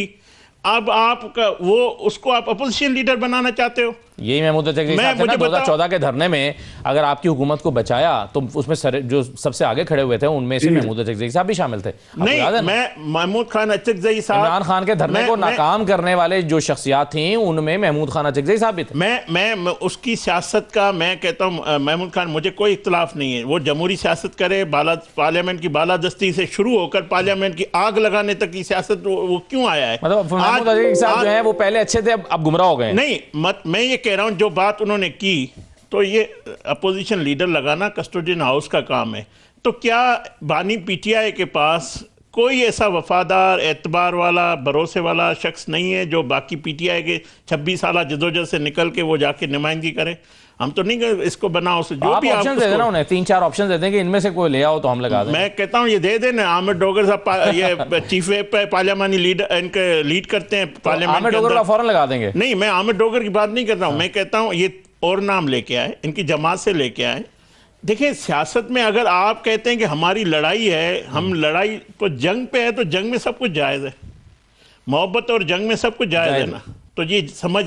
अब आपका वो उसको आप अपोजिशन लीडर बनाना चाहते हो? यही महमूद अचकजई साहब थे ना 2014 के धरने में, अगर आपकी हुकूमत को बचाया तो उसमें जो सबसे आगे खड़े हुए थे उनमें से महमूद अचकजई साहब भी शामिल थे। नहीं, मैं महमूद खान अचकजई साहब, इमरान खान के धरने को नाकाम करने वाले जो शख्सियात थी उनमें महमूद खान अचकजई साहब भी थे। मैं उसकी सियासत का मैं कहता हूँ महमूद खान, मुझे कोई इख्तलाफ नहीं है, वो जमहूरी सियासत करे, पार्लियामेंट की बालादस्ती से शुरू होकर पार्लियामेंट की आग लगाने तक की सियासत वो क्यों आया है? मतलब महमूद अचकजई साहब जो है वो पहले अच्छे थे, अब गुमराह हो गए। नहीं, मैं ये कह रहा हूं जो बात उन्होंने की, तो ये अपोजिशन लीडर लगाना कस्टोडियन हाउस का काम है। तो क्या बानी पीटीआई के पास कोई ऐसा वफादार, एतबार वाला, भरोसे वाला शख्स नहीं है जो बाकी पीटीआई के 26 साल जदोजहद से निकल के वो जाके नुमाइंदगी करे? हम तो नहीं इसको बनाओ से जो भी ऑप्शन दे देना उन्हें, 3-4 ऑप्शन देते हैं कि इनमें से कोई ले आओ तो हम लगा दें। मैं कहता हूं ये दे देना। आमिर डोगर साहब ये चीफ पार्लियामानी लीडर इनके लीड करते हैं पार्लियामेंट। आमिर डोगर का फौरन लगा देंगे। नहीं, मैं आमिर डोगर की बात नहीं कर रहा हूं, मैं कहता हूं ये और नाम लेके आए, इनकी जमात से लेके आए। देखिए सियासत में अगर आप कहते हैं कि हमारी लड़ाई है, हम लड़ाई को जंग पे है, तो जंग में सब कुछ जायज़ है, मोहब्बत और जंग में सब कुछ जायज़ है ना, तो ये समझ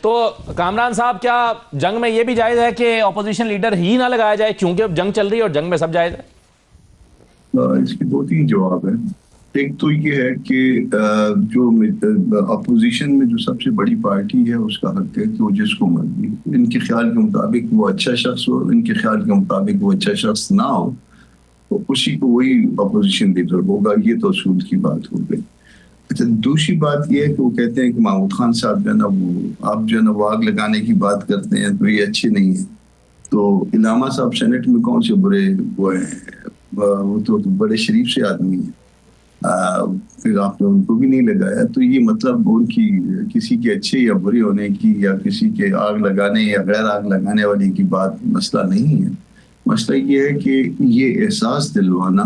तो कामरान साहब, क्या जंग में ये भी जायज़ है कि ऑपोजिशन लीडर ही ना लगाया जाए क्योंकि अब जंग चल रही है और जंग में सब जायज़ है? इसके 2-3 जवाब है। एक तो ये है कि जो अपोजिशन में जो सबसे बड़ी पार्टी है उसका हक है कि वो जिसको मर्जी, इनके ख्याल के मुताबिक वो अच्छा शख्स हो, इनके ख्याल के मुताबिक वो अच्छा शख्स ना हो, तो उसी को वही अपोजिशन लीडर होगा। ये तो असूल की बात हो गई। अच्छा, दूसरी बात ये है कि वो कहते हैं कि महमूद खान साहब जो है ना, वो आप जो है ना वो आग लगाने की बात करते हैं तो ये अच्छे नहीं है। तो इलामा साहब सेनेट में कौन से बुरे वो हैं, वो तो बड़े शरीफ से आदमी हैं, फिर आपने उनको भी नहीं लगाया। तो ये मतलब उनकी किसी के अच्छे या बुरे होने की या किसी के आग लगाने या गैर आग लगाने वाले की बात मसला नहीं है। मसला ये है कि ये एहसास दिलवाना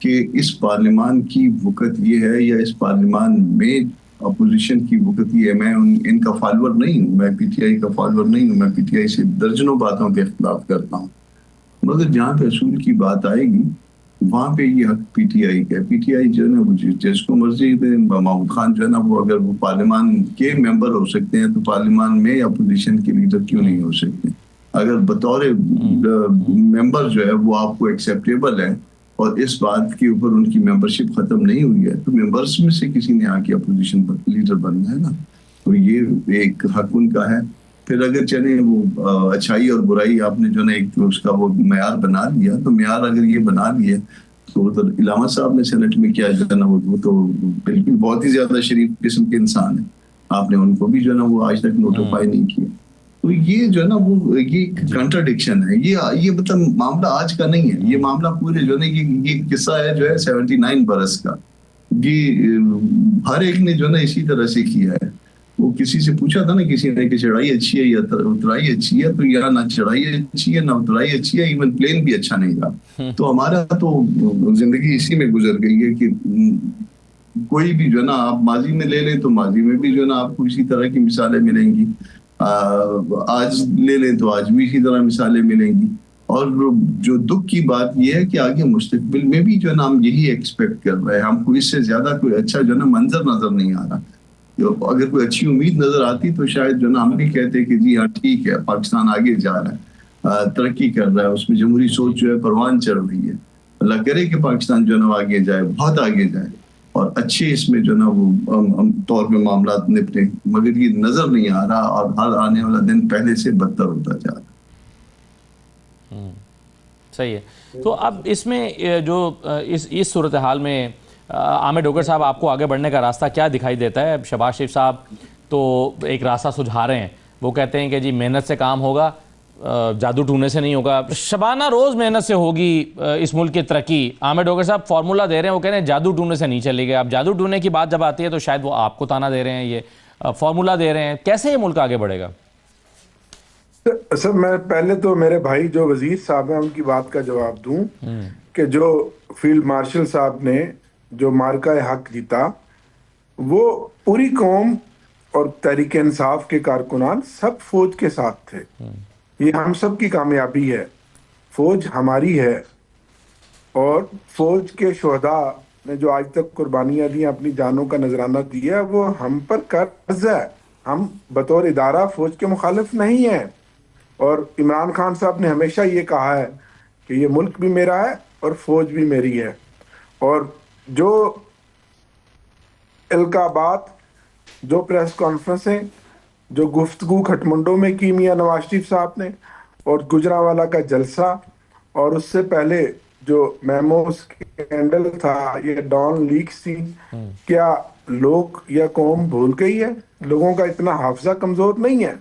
कि इस पार्लियामान की वक़्त ये है या इस पार्लियामान में अपोजिशन की वक़्त ये है। मैं इनका फॉलोअर नहीं हूँ, मैं पीटीआई का फॉलोअर नहीं हूँ, मैं पीटीआई से दर्जनों बातों के खिलाफ करता हूँ, मगर जहाँ पे असूल की बात आएगी वहाँ पे ये हक पीटीआई का है। पीटीआई जो है ना वो जिसको मर्जी महमूद खान जो है ना वो अगर वो पार्लियामान के मेंबर हो सकते हैं तो पार्लियामान में अपोजिशन के लीडर क्यों नहीं हो सकते? अगर बतौर मेंबर जो है वो आपको एक्सेप्टेबल है और इस बात के ऊपर उनकी मेंबरशिप खत्म नहीं हुई है, तो मेंबर्स में से किसी ने आके अपोजिशन लीडर बनना है ना, तो ये एक हक उनका है। फिर अगर चले वो अच्छाई और बुराई आपने जो ना एक उसका वो मेयार बना लिया, तो मेयार अगर ये बना लिया तो उधर इलामा साहब ने सेनेट में किया जो है ना वो तो बिल्कुल बहुत ही ज्यादा शरीफ किस्म के इंसान है, आपने उनको भी जो है ना वो आज तक नोटिफाई नहीं किया। तो ये जो है ना वो ये कंट्राडिक्शन है। ये मतलब मामला आज का नहीं है, ये मामला पूरे जो है ये किस्सा है जो है 79 बरस का। ये हर एक ने जो है ना इसी तरह से किया है। वो किसी से पूछा था ना किसी ने कि चढ़ाई अच्छी है या उतराई अच्छी है, तो यहाँ ना चढ़ाई अच्छी है ना उतराई अच्छी है, इवन प्लेन भी अच्छा नहीं रहा। तो हमारा तो जिंदगी इसी में गुजर गई है कि कोई भी जो है ना आप माजी में ले लें तो माजी में भी जो है ना आपको इसी तरह की मिसालें मिलेंगी, आज ले लें तो आज भी इसी तरह मिसालें मिलेंगी। और जो दुख की बात यह है कि आगे मुस्तकबिल में भी जो है ना हम यही एक्सपेक्ट कर रहे हैं, हमको इससे ज्यादा कोई अच्छा जो है ना मंजर नजर नहीं आ रहा। अगर कोई अच्छी उम्मीद नजर आती तो शायद जो ना हम भी कहते कि जी हाँ ठीक है, पाकिस्तान आगे जा रहा है, तरक्की कर रहा है, उसमें जमहूरी सोच जो है परवान चढ़ रही है। अल्लाह करे कि पाकिस्तान जो है ना आगे जाए, बहुत आगे जाए और अच्छे इसमें जो ना वो तौर पे मामला निपटे, मगर ये नजर नहीं आ रहा और हर आने वाला दिन पहले से बदतर होता जा रहा है। सही है। तो अब इसमें जो इस सूरत हाल में आमिर डोगर साहब आपको आगे बढ़ने का रास्ता क्या दिखाई देता है? शहबाज शरीफ साहब तो एक रास्ता सुझा रहे हैं, वो कहते हैं कि जी मेहनत से काम होगा, जादू टूने से नहीं होगा। शबाना रोज़ मेहनत से होगी इस मुल्क की तरक्की। आमिर डोगर साहब फार्मूला दे रहे हैं, वो कह रहे हैं जादू टूने से नहीं चलेगा। अब जादू टूने की बात जब आती है तो शायद वो आपको ताना दे रहे हैं, ये फॉर्मूला दे रहे हैं, कैसे ये मुल्क आगे बढ़ेगा? सर मैं पहले तो मेरे भाई जो वजीर साहब हैं उनकी बात का जवाब दूं कि जो फील्ड मार्शल साहब ने जो मार्का हक जीता, वो पूरी कौम और तहरीक इंसाफ के कारकुनान सब फौज के साथ थे। ये हम सब की कामयाबी है, फौज हमारी है, और फौज के शोहदा ने जो आज तक कुर्बानियां दी, अपनी जानों का नजराना दिया, वो हम पर कर्ज है। हम बतौर इदारा फौज के मुखालिफ नहीं है, और इमरान खान साहब ने हमेशा ये कहा है कि ये मुल्क भी मेरा है और फौज भी मेरी है। और जो इल्काबात, जो प्रेस कॉन्फ्रेंसें, जो गुफ्तगू खटमंडों में की मियां नवाज शरीफ साहब ने, और गुजरांवाला का जलसा, और उससे पहले जो मेमो स्कैंडल था, ये डॉन लीक्स थी, क्या लोग या कौम भूल गई है? लोगों का इतना हाफजा कमजोर नहीं है।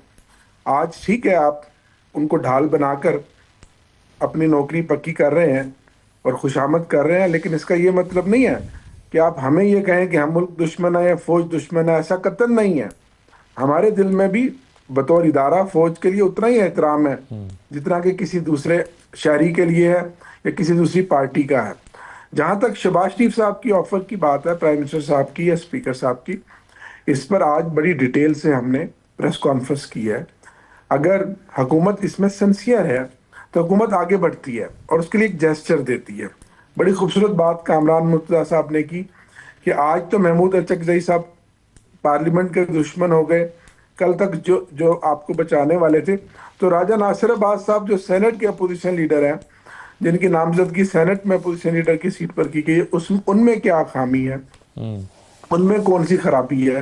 आज ठीक है, आप उनको ढाल बनाकर अपनी नौकरी पक्की कर रहे हैं और खुशामद कर रहे हैं, लेकिन इसका ये मतलब नहीं है कि आप हमें ये कहें कि हम मुल्क दुश्मन है या फौज दुश्मन है। ऐसा कतई नहीं है। हमारे दिल में भी बतौर इदारा फौज के लिए उतना ही एहतराम है जितना कि किसी दूसरे शहरी के लिए है या किसी दूसरी पार्टी का है। जहां तक शहबाज शरीफ साहब की ऑफर की बात है, प्राइम मिनिस्टर साहब की या स्पीकर साहब की, इस पर आज बड़ी डिटेल से हमने प्रेस कॉन्फ्रेंस की है। अगर हुकूमत इसमें सिंसियर है तो हुकूमत आगे बढ़ती है और उसके लिए एक जेस्चर देती है। बड़ी खूबसूरत बात कामरान मुर्तज़ा साहब ने की कि आज तो महमूद अरचकज़ई साहब पार्लियामेंट के दुश्मन हो गए, कल तक जो आपको बचाने वाले थे। तो राजा नासिर अब्बास साहब जो सेनेट के अपोजिशन लीडर हैं, जिनकी नामजदगी सेनेट में अपोजिशन लीडर की सीट पर की गई है, उनमें क्या खामी है, उनमें कौन सी खराबी है?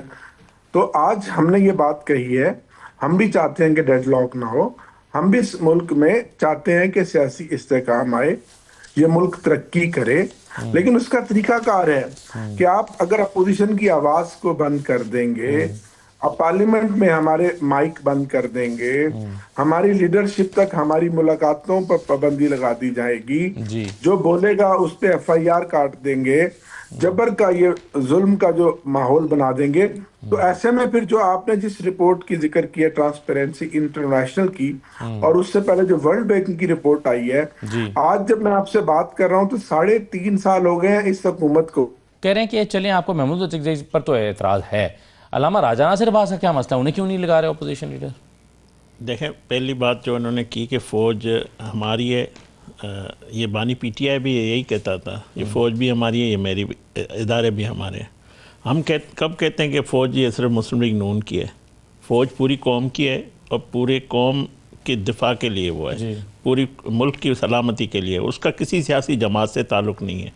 तो आज हमने ये बात कही है, हम भी चाहते हैं कि डेडलॉक ना हो, हम भी इस मुल्क में चाहते हैं कि सियासी इस्तेकाम आए, ये मुल्क तरक्की करे, लेकिन उसका तरीकाकार है कि आप अगर अपोजिशन की आवाज को बंद कर देंगे, अब पार्लियामेंट में हमारे माइक बंद कर देंगे, हमारी लीडरशिप तक हमारी मुलाकातों पर पाबंदी लगा दी जाएगी, जो बोलेगा उस पे FIR काट देंगे, जबर का ये जुल्म का जो माहौल बना देंगे, तो ऐसे में फिर जो आपने जिस रिपोर्ट की जिक्र किया ट्रांसपेरेंसी इंटरनेशनल की, और उससे पहले जो वर्ल्ड बैंक की रिपोर्ट आई है, आज जब मैं आपसे बात कर रहा हूं तो 3.5 साल हो गए हैं इस हुकूमत को। कह रहे हैं कि चलिए आपको महमूद अरचकज़ई पर तो एतराज है, अलामा राजा नासिर अब्बास का क्या मसला, उन्हें क्यों नहीं लगा रहे अपोजिशन लीडर? देखें, पहली बात जो उन्होंने की कि फ़ौज हमारी है, ये बानी PTI भी यही कहता था, ये फ़ौज भी हमारी है, ये मेरी इदारे भी हमारे हैं। हम कब कहते हैं कि फ़ौज ये सिर्फ मुस्लिम लीग नून की है? फ़ौज पूरी कौम की है और पूरे कौम के दिफा के लिए वो है, पूरी मुल्क की सलामती के लिए, उसका किसी सियासी जमात से ताल्लुक़ नहीं है।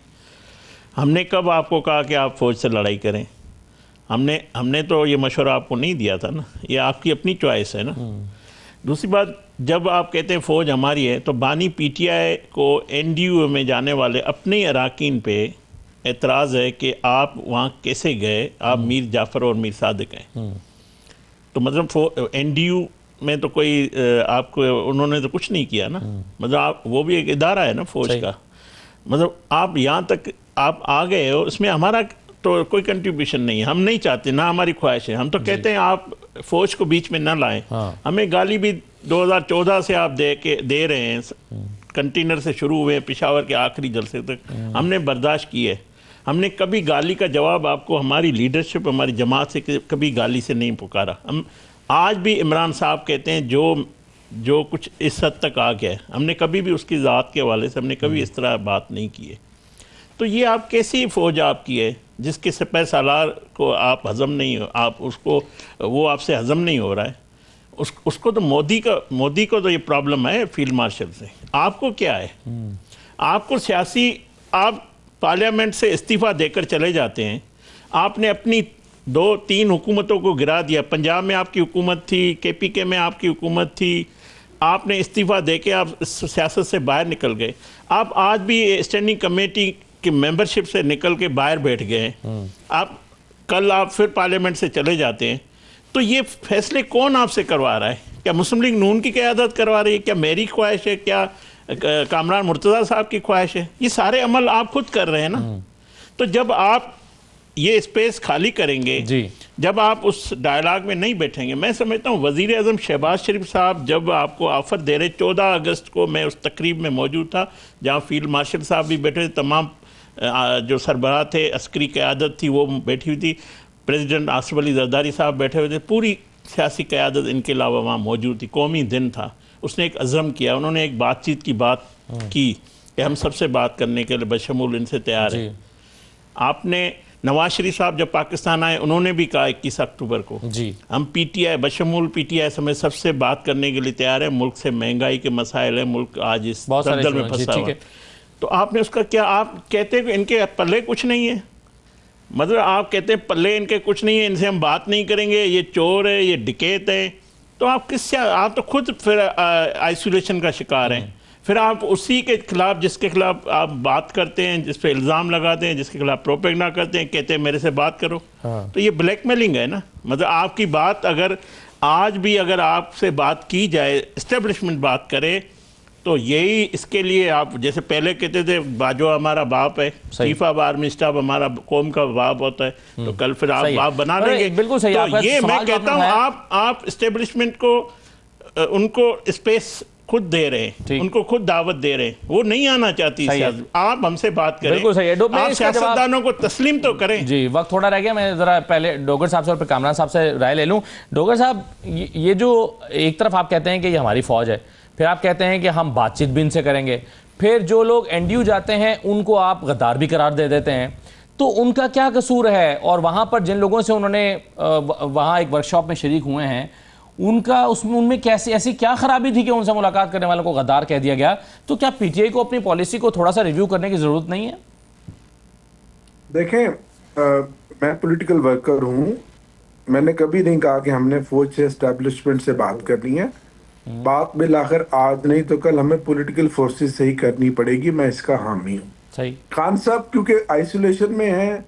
हमने कब आपको कहा कि आप फ़ौज से लड़ाई करें? हमने तो ये मशवरा आपको नहीं दिया था ना, ये आपकी अपनी चॉइस है ना। दूसरी बात, जब आप कहते हैं फ़ौज हमारी है, तो बानी PTI को NDU में जाने वाले अपने अराकीन पे एतराज़ है कि आप वहाँ कैसे गए, आप मीर जाफ़र और मीर सादिक हैं। तो मतलब NDU में तो कोई आपको उन्होंने तो कुछ नहीं किया ना, मतलब आप वो भी एक इदारा है ना फ़ौज का, मतलब आप यहाँ तक आप आ गए हो, इसमें हमारा तो कोई कंट्रीब्यूशन नहीं है। हम नहीं चाहते, ना हमारी ख्वाहिश है। हम तो कहते हैं आप फ़ौज को बीच में ना लाएं। हमें गाली भी 2014 से आप दे रहे हैं, कंटेनर से शुरू हुए पेशावर के आखिरी जलसे तक हमने बर्दाश्त की है। हमने कभी गाली का जवाब आपको हमारी लीडरशिप, हमारी जमात से कभी गाली से नहीं पुकारा। हम आज भी इमरान साहब कहते हैं जो कुछ इस हद तक आ गया है, हमने कभी भी उसकी ज़ात के हवाले से हमने कभी इस तरह बात नहीं की है। तो ये आप कैसी फ़ौज आपकी है जिसके सिपह सालार को आप हज़म नहीं हो, आप उसको वो आपसे हज़म नहीं हो रहा है। उसको तो मोदी को तो ये प्रॉब्लम है फील्ड मार्शल से। आपको क्या है? आपको सियासी, आप पार्लियामेंट से इस्तीफ़ा देकर चले जाते हैं। आपने अपनी 2-3 हुकूमतों को गिरा दिया। पंजाब में आपकी हुकूमत थी, KPK में आपकी हुकूमत थी, आपने इस्तीफ़ा दे के आप सियासत से बाहर निकल गए। आप आज भी स्टैंडिंग कमेटी की मेंबरशिप से निकल के बाहर बैठ गए। आप कल आप फिर पार्लियामेंट से चले जाते हैं। तो ये फैसले कौन आपसे करवा रहा है? क्या मुस्लिम लीग नून की क़यादत करवा रही है? क्या मेरी ख्वाहिश है? क्या कामरान मुर्तज़ा साहब की ख्वाहिश है? ये सारे अमल आप खुद कर रहे हैं ना। तो जब आप ये स्पेस खाली करेंगे जब आप उस डायलॉग में नहीं बैठेंगे, मैं समझता हूँ वज़ीर आज़म शहबाज शरीफ साहब जब आपको ऑफ़र दे रहे, 14 अगस्त को मैं उस तकरीब में मौजूद था जहाँ फील्ड मार्शल साहब भी बैठे थे, तमाम जो सरबराह थे, अस्करी क़यादत थी वो बैठी हुई थी, प्रेसिडेंट आसिफ अली जरदारी साहब बैठे हुए थे, पूरी सियासी क़यादत इनके अलावा वहाँ मौजूद थी। कौमी दिन था, उसने एक अज़म किया, उन्होंने एक बातचीत की बात की कि हम सबसे बात करने के लिए बशमूल इनसे तैयार हैं। आपने नवाज शरीफ साहब जब पाकिस्तान आए उन्होंने भी कहा 21 अक्टूबर को जी हम पीटीआई बशमूल पीटीआई समेत सबसे बात करने के लिए तैयार है, मुल्क से महंगाई के मसाइल है, मुल्क आज इस दलदल में फंसा हुआ है। तो आपने उसका क्या, आप कहते हैं कि इनके पल्ले कुछ नहीं है, मतलब आप कहते हैं पल्ले इनके कुछ नहीं है, इनसे हम बात नहीं करेंगे, ये चोर है, ये डिकेत है, तो आप किससे, आप तो खुद फिर आइसोलेशन का शिकार हैं। फिर आप उसी के खिलाफ, जिसके खिलाफ आप बात करते हैं, जिस पे इल्ज़ाम लगाते हैं, जिसके खिलाफ प्रोपेगेंडा करते हैं, कहते हैं मेरे से बात करो। तो ये ब्लैकमेलिंग है ना। मतलब आपकी बात अगर आज भी अगर आपसे बात की जाए, इस्टेब्लिशमेंट बात करे, तो यही इसके लिए आप जैसे पहले कहते थे बाजवा हमारा बाप है, चीफ ऑफ आर्मी स्टाफ हमारा कौम का बाप होता है, तो कल फिर आप बाप बना लेंगे। बिल्कुल सही। तो ये मैं कहता हूँ आप इस्टेब्लिशमेंट को उनको स्पेस खुद दे रहे हैं, उनको खुद दावत दे रहे हैं, वो नहीं आना चाहती। आप हमसे बात करें, बिल्कुल सही है। आप सियासतदानों को तस्लीम तो करें। जी वक्त थोड़ा रह गया, मैं जरा पहले डोगर साहब से और फिर कामरान साहब से राय ले लूं। डोगर साहब, ये जो एक तरफ आप कहते हैं कि ये हमारी फौज है, फिर आप कहते हैं कि हम बातचीत भी इनसे करेंगे, फिर जो लोग एनडीयू जाते हैं उनको आप गद्दार भी करार दे देते हैं, तो उनका क्या कसूर है? और वहाँ पर जिन लोगों से उन्होंने वहाँ एक वर्कशॉप में शरीक हुए हैं, उनका उसमें उनमें कैसी ऐसी क्या खराबी थी कि उनसे मुलाकात करने वालों को गद्दार कह दिया गया? तो क्या पीटीआई को अपनी पॉलिसी को थोड़ा सा रिव्यू करने की जरूरत नहीं है? देखें, मैं पॉलिटिकल वर्कर हूं, मैंने कभी नहीं कहा कि हमने फौज से एस्टेब्लिशमेंट से बात करनी है। बात बिलाखिर आज नहीं तो कल हमें पॉलिटिकल फोर्सेस से ही करनी पड़ेगी, मैं इसका हामी हूँ। सही। खान साहब क्योंकि आइसोलेशन में हैं,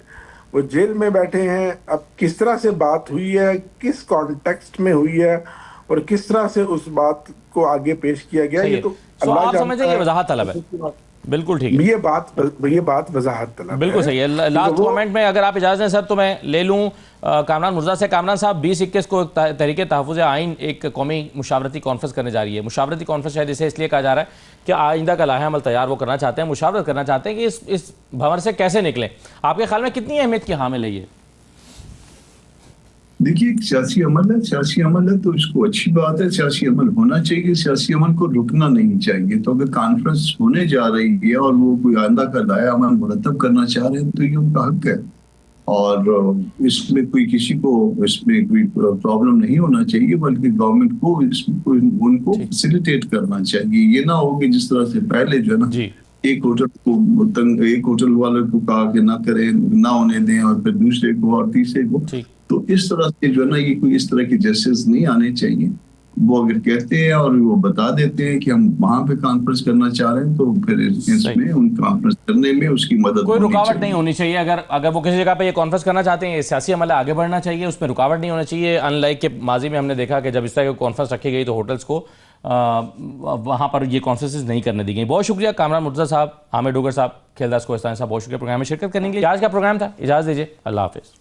वो जेल में बैठे हैं, अब किस तरह से बात हुई है, किस कॉन्टेक्स्ट में हुई है और किस तरह से उस बात को आगे पेश किया गया, ये तो आप समझते हैं, ये वजाहत तलब है। बिल्कुल ठीक है, ये बात वजाहत तलब है। बिल्कुल सही है। लास्ट कमेंट में अगर आप इजाज़त दें सर तो मैं ले लूँ कामरान मुर्जा से। कामरान साहब, 2021 को तहरीक तहफ़्फ़ुज़ आइन एक कौमी मुशावरती कॉन्फ्रेंस करने जा रही है। मुशावरती कॉन्फ्रेंस शायद इसे इसलिए कहा जा रहा है कि आइंदा का लाहा अमल तैयार वो करना चाहते हैं, मुशावरत करना चाहते हैं कि इस भंवर से कैसे निकलें। आपके ख्याल में कितनी अहमियत की हामिल है ये? देखिए, सियासी अमल है, सियासी अमल है तो इसको अच्छी बात है, सियासी अमल होना चाहिए, सियासी अमल को रुकना नहीं चाहिए। तो अगर कॉन्फ्रेंस होने जा रही है और वो कोई आइंदा का लाया अमल मुरतब करना चाह रहे हैं तो ये उनका हक है, और इसमें कोई किसी को इसमें कोई प्रॉब्लम नहीं होना चाहिए, बल्कि गवर्नमेंट को इसको उनको फैसिलिटेट करना चाहिए। ये ना हो कि जिस तरह से पहले जो है ना, एक होटल वाले को कहा कि ना करें, ना होने दें, और फिर दूसरे को और तीसरे को, तो इस तरह से जो है ना, ये कोई इस तरह की जस्टिस नहीं आने चाहिए। वो अगर कहते हैं और वो बता देते हैं कि हम वहां पे कॉन्फ्रेंस करना चाह रहे हैं, तो फिर इसमें उन कॉन्फ्रेंस करने में उसकी मदद, कोई रुकावट नहीं होनी चाहिए। अगर वो किसी जगह पे ये कॉन्फ्रेंस करना चाहते हैं, ये सियासी अमल आगे बढ़ना चाहिए, उसमें रुकावट नहीं होना चाहिए। अनलाइक के माजी में हमने देखा कि जब इस तरह की कॉन्फ्रेंस रखी गई तो होटल्स को वहाँ पर ये कॉन्फ्रेंसेस नहीं करने दी गई। बहुत शुक्रिया कामरान मुर्तज़ा साहब, हामिद डोगर साहब, खेलदास कोहिस्तानी साहब, बहुत शुक्रिया प्रोग्राम में शिरकत करने के लिए। आज का प्रोग्राम था, इजाज़त दीजिए, अल्लाह हाफिज़।